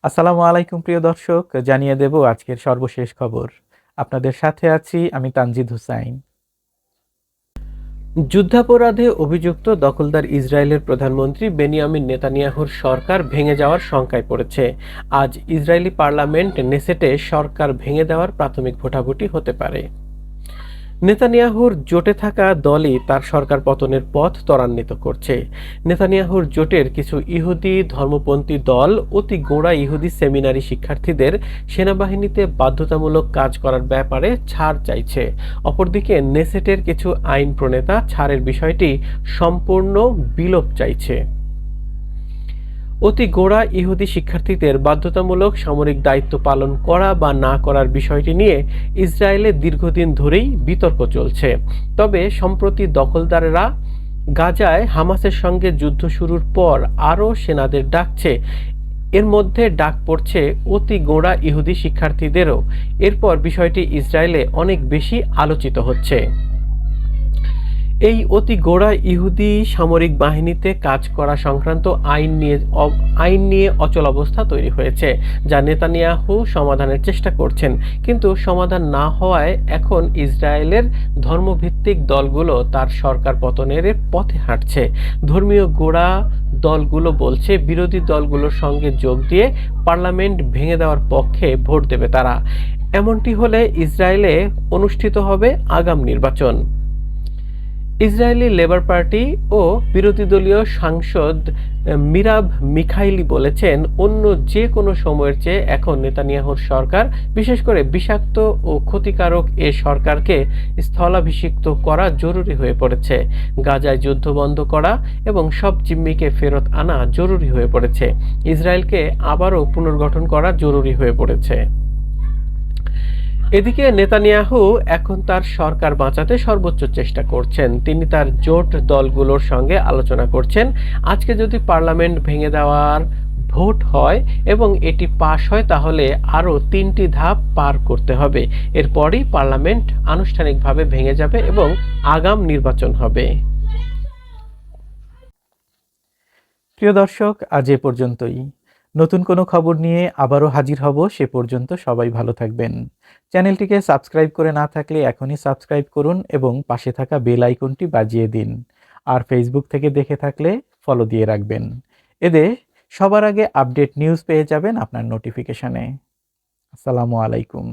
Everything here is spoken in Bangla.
আসসালামু আলাইকুম প্রিয় দর্শক, জানিয়ে দেব আজকের সর্বশেষ খবর। আপনাদের সাথে আছি আমি তানজিদ হুসাইন। যুদ্ধাপরাধে অভিযুক্ত দখলদার ইসরায়েলের প্রধানমন্ত্রী বেনিয়ামিন নেতানিয়াহুর সরকার ভেঙে যাওয়ার শঙ্কায় পড়েছে। আজ ইসরায়েলি পার্লামেন্ট নেসেটে সরকার ভেঙে দেওয়ার প্রাথমিক ভোটাভুটি হতে পারে। নেতানিয়াহুর জোটে থাকা দলই তার সরকার পতনের পথ ত্বরান্বিত করছে। নেতানিয়াহুর জোটের কিছু ইহুদি ধর্মপন্থী দল অতি গোঁড়া ইহুদি সেমিনারি শিক্ষার্থীদের সেনাবাহিনীতে বাধ্যতামূলক কাজ করার ব্যাপারে ছাড় চাইছে। অপরদিকে নেসেটের কিছু আইন প্রণেতা ছাড়ের বিষয়টি সম্পূর্ণ বিলোপ চাইছে। অতি গোঁড়া ইহুদি শিক্ষার্থীদের বাধ্যতামূলক সামরিক দায়িত্ব পালন করা বা না করার বিষয়টি নিয়ে ইসরায়েলে দীর্ঘদিন ধরেই বিতর্ক চলছে। তবে সম্প্রতি দখলদাররা গাজায় হামাসের সঙ্গে যুদ্ধ শুরুর পর আরও সেনাদের ডাকছে। এর মধ্যে ডাক পড়ছে অতি গোঁড়া ইহুদি শিক্ষার্থীদেরও। এরপর বিষয়টি ইসরায়েলে অনেক বেশি আলোচিত হচ্ছে। এই অতি গোঁড়া ইহুদি সামরিক বাহিনীতে কাজ করা সংক্রান্ত আইন নিয়ে অচলাবস্থা তৈরি হয়েছে, যা নেতানিয়াহু সমাধানের চেষ্টা করছেন। কিন্তু সমাধান না হওয়ায় এখন ইসরায়েলের ধর্মভিত্তিক দলগুলো তার সরকার পতনের পথে হাঁটছে। ধর্মীয় গোঁড়া দলগুলো বলছে বিরোধী দলগুলোর সঙ্গে যোগ দিয়ে পার্লামেন্ট ভেঙে দেওয়ার পক্ষে ভোট দেবে তারা। এমনটি হলে ইসরায়েলে অনুষ্ঠিত হবে আগাম নির্বাচন। ইসরায়েলি লেবার পার্টি ও বিরোধী দলীয় সাংসদ মিরাব মিখাইলি বলেছেন, অন্য যে কোনো সময়ের চেয়ে এখন নেতানিয়াহুর সরকার, বিশেষ করে বিষাক্ত ও ক্ষতিকারক এ সরকারকে স্থলাভিষিক্ত করা জরুরি হয়ে পড়েছে। গাজায় যুদ্ধ বন্ধ করা এবং সব জিম্মিকে ফেরত আনা জরুরি হয়ে পড়েছে। ইসরায়েলকে আবারও পুনর্গঠন করা জরুরি হয়ে পড়েছে। এদিকে নেতানিয়াহু এখন তার সরকার বাঁচাতে সর্বোচ্চ চেষ্টা করছেন। তিনি তার জোট দলগুলোর সঙ্গে আলোচনা করছেন। আজকে যদি পার্লামেন্ট ভেঙে দেওয়ার ভোট হয় এবং এটি পাশ হয়, তাহলে আরও 3টি ধাপ পার করতে হবে। এরপরই পার্লামেন্ট আনুষ্ঠানিকভাবে ভেঙে যাবে এবং আগাম নির্বাচন হবে। প্রিয় দর্শক, আজ এ পর্যন্তই। নতুন কোনো খবর নিয়ে আবারও হাজির হব। সে পর্যন্ত সবাই ভালো থাকবেন। চ্যানেলটিকে সাবস্ক্রাইব করে না থাকলে এখনই সাবস্ক্রাইব করুন এবং পাশে থাকা বেল আইকনটি বাজিয়ে দিন। আর ফেসবুক থেকে দেখে থাকলে ফলো দিয়ে রাখবেন। এতে সবার আগে আপডেট নিউজ পেয়ে যাবেন আপনার নোটিফিকেশনে। আসসালামু আলাইকুম।